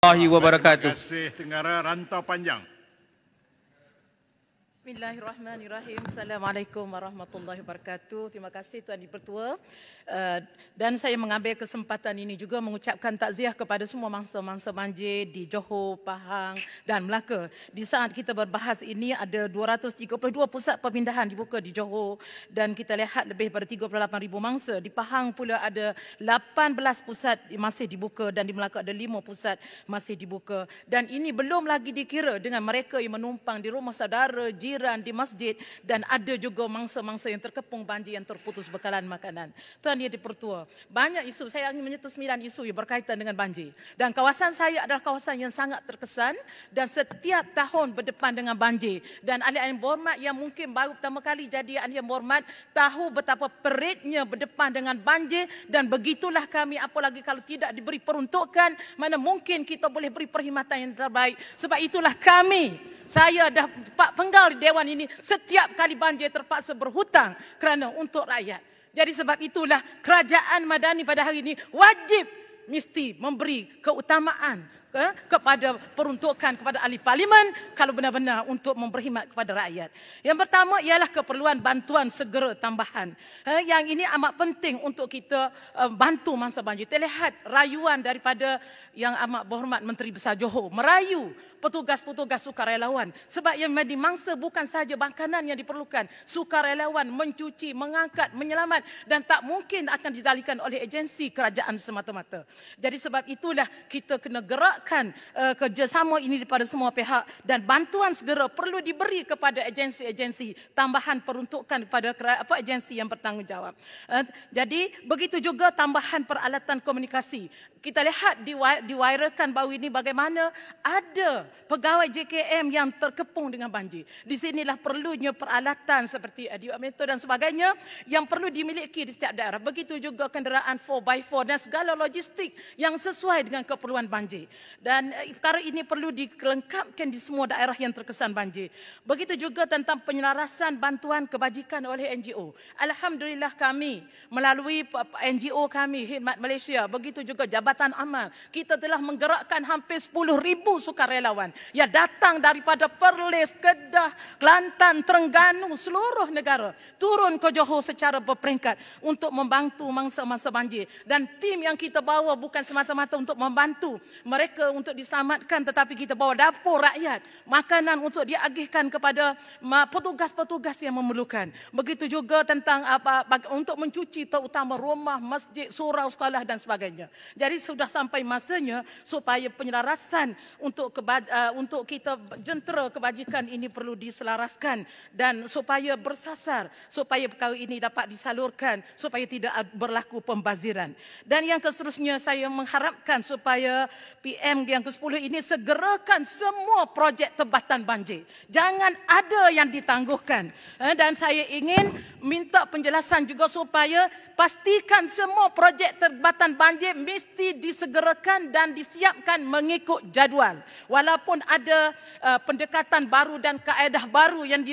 warahmatullahi wabarakatuh. Terima kasih Tenggara Rantau Panjang. Bismillahirrahmanirrahim. Assalamualaikum warahmatullahi wabarakatuh. Terima kasih Tuan Dipertua. Dan saya mengambil kesempatan ini juga mengucapkan takziah kepada semua mangsa-mangsa banjir di Johor, Pahang dan Melaka. Di saat kita berbahas ini ada 232 pusat pemindahan dibuka di Johor dan kita lihat lebih daripada 38,000 mangsa. Di Pahang pula ada 18 pusat masih dibuka dan di Melaka ada 5 pusat masih dibuka. Dan ini belum lagi dikira dengan mereka yang menumpang di rumah saudara, jiran, di masjid dan ada juga mangsa-mangsa yang terkepung banjir yang terputus bekalan makanan. Tuan Yang Dipertua, banyak isu, saya ingin menyentuh 9 isu yang berkaitan dengan banjir. Dan kawasan saya adalah kawasan yang sangat terkesan dan setiap tahun berdepan dengan banjir. Dan ahli-ahli berhormat yang mungkin baru pertama kali jadi ahli berhormat tahu betapa peritnya berdepan dengan banjir dan begitulah kami, apalagi kalau tidak diberi peruntukan, mana mungkin kita boleh beri perkhidmatan yang terbaik. Sebab itulah kami, saya dah penggal di Dewan ini, setiap kali banjir terpaksa berhutang kerana untuk rakyat. Jadi sebab itulah kerajaan madani pada hari ini wajib mesti memberi keutamaan kepada peruntukan kepada ahli parlimen kalau benar-benar untuk berkhidmat kepada rakyat. Yang pertama ialah keperluan bantuan segera tambahan. Yang ini amat penting untuk kita bantu mangsa banjir. Kita lihat rayuan daripada yang amat berhormat Menteri Besar Johor merayu petugas-petugas sukarelawan. Sebab yang dimangsa bukan sahaja makanan yang diperlukan. Sukarelawan mencuci, mengangkat, menyelamat dan tak mungkin akan didalikan oleh agensi kerajaan semata-mata. Jadi sebab itulah kita kena gerakkan kerjasama ini daripada semua pihak dan bantuan segera perlu diberi kepada agensi-agensi tambahan peruntukan kepada agensi yang bertanggungjawab. Jadi begitu juga tambahan peralatan komunikasi. Kita lihat diwairakan baru ini bagaimana ada pegawai JKM yang terkepung dengan banjir. Di sinilah perlunya peralatan seperti adiometer dan sebagainya yang perlu dimiliki di setiap daerah. Begitu juga kenderaan 4x4 dan segala logistik yang sesuai dengan keperluan banjir. Dan perkara ini perlu dilengkapkan di semua daerah yang terkesan banjir. Begitu juga tentang penyelarasan bantuan kebajikan oleh NGO. Alhamdulillah kami melalui NGO kami, Khidmat Malaysia, begitu juga Jabatan Amal, kita telah menggerakkan hampir 10,000 sukarelawan yang datang daripada Perlis, Kedah, Kelantan, Terengganu, seluruh negara turun ke Johor secara berperingkat untuk membantu mangsa-mangsa banjir. Dan tim yang kita bawa bukan semata-mata untuk membantu mereka untuk diselamatkan, tetapi kita bawa dapur rakyat, makanan untuk diagihkan kepada petugas-petugas yang memerlukan. Begitu juga tentang untuk mencuci terutama rumah, masjid, surau, sekolah dan sebagainya. Jadi sudah sampai masanya supaya penyelarasan untuk kita jentera kebajikan ini perlu diselaraskan dan supaya bersasar, supaya perkara ini dapat disalurkan, supaya tidak berlaku pembaziran. Dan yang seterusnya saya mengharapkan supaya PM yang ke-10 ini segerakan semua projek tebatan banjir. Jangan ada yang ditangguhkan. Dan saya ingin minta penjelasan juga supaya pastikan semua projek tebatan banjir mesti disegerakan dan disiapkan mengikut jadual. Walaupun ada pendekatan baru dan kaedah baru yang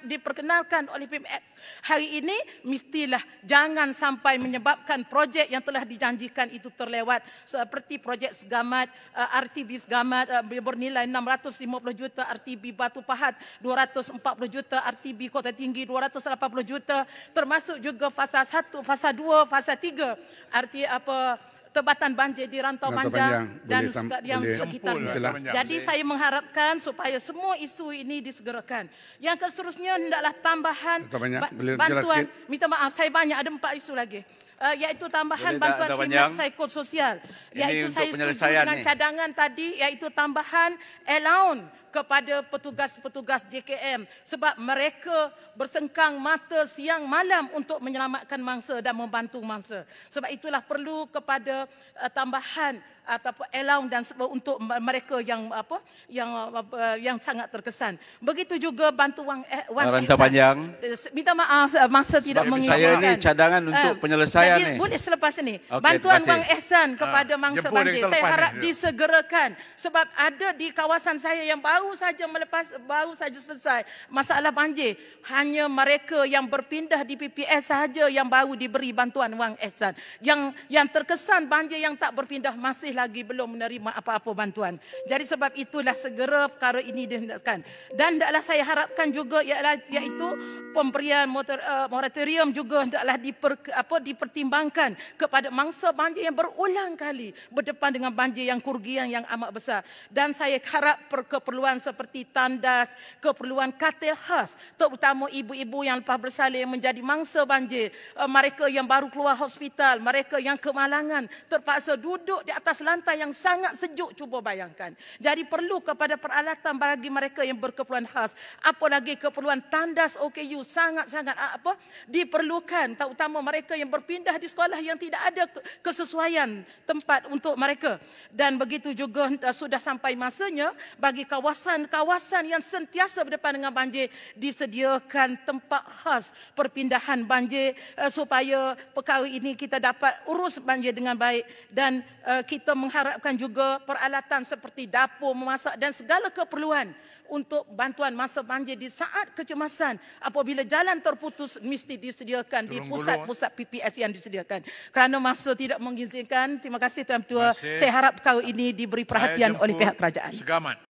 diperkenalkan oleh PMX hari ini, mestilah jangan sampai menyebabkan projek yang telah dijanjikan itu terlewat. Seperti projek Segamat, RTB Segamat bernilai 650 juta, RTB Batu Pahat 240 juta, RTB Kota Tinggi 280 juta, termasuk juga fasa 1, fasa 2, fasa 3, tebatan banjir di Rantau Panjang dan yang sekitarnya. Jadi saya mengharapkan supaya semua isu ini disegerakan. Yang seterusnya hendaklah tambahan bantuan. Minta maaf, saya banyak, ada 4 isu lagi. Iaitu tambahan bantuan khidmat psikososial. Iaitu saya setuju dengan cadangan tadi, iaitu tambahan allowance kepada petugas-petugas JKM sebab mereka bersengkang mata siang malam untuk menyelamatkan mangsa dan membantu mangsa. Sebab itulah perlu kepada tambahan ataupun allowance dan untuk mereka yang sangat terkesan. Begitu juga bantuan Rantau Panjang. Minta maaf masa tidak mengingatkan. Saya ini cadangan untuk penyelesaian jadi, ni. Boleh selepas ini. Okay, bantuan Wang Ehsan kepada mangsa jemput banjir. Saya harap disegerakan sebab ada di kawasan saya yang baru baru saja selesai masalah banjir. Hanya mereka yang berpindah di PPS sahaja yang baru diberi bantuan wang ihsan. Yang terkesan banjir yang tak berpindah masih lagi belum menerima apa-apa bantuan. Jadi sebab itulah segera perkara ini dihendakkan. Dan hendaklah saya harapkan juga iaitu pemberian moratorium juga hendaklah dipertimbangkan kepada mangsa banjir yang berulang kali berdepan dengan banjir yang kerugian yang amat besar. Dan saya harap keperluan seperti tandas, keperluan katil khas, terutama ibu-ibu yang lepas bersalin menjadi mangsa banjir, mereka yang baru keluar hospital, mereka yang kemalangan, terpaksa duduk di atas lantai yang sangat sejuk, cuba bayangkan. Jadi perlu kepada peralatan bagi mereka yang berkeperluan khas. Apalagi keperluan tandas OKU sangat-sangat diperlukan, terutama mereka yang berpindah di sekolah yang tidak ada kesesuaian tempat untuk mereka. Dan begitu juga sudah sampai masanya bagi kawasan-kawasan yang sentiasa berdepan dengan banjir disediakan tempat khas perpindahan banjir supaya perkara ini kita dapat urus banjir dengan baik. Dan kita mengharapkan juga peralatan seperti dapur memasak dan segala keperluan untuk bantuan masa banjir di saat kecemasan. Apabila jalan terputus mesti disediakan di pusat-pusat PPS yang disediakan. Kerana masa tidak mengizinkan. Terima kasih Tuan Ketua. Saya harap perkara ini diberi perhatian oleh pihak kerajaan. Segamat.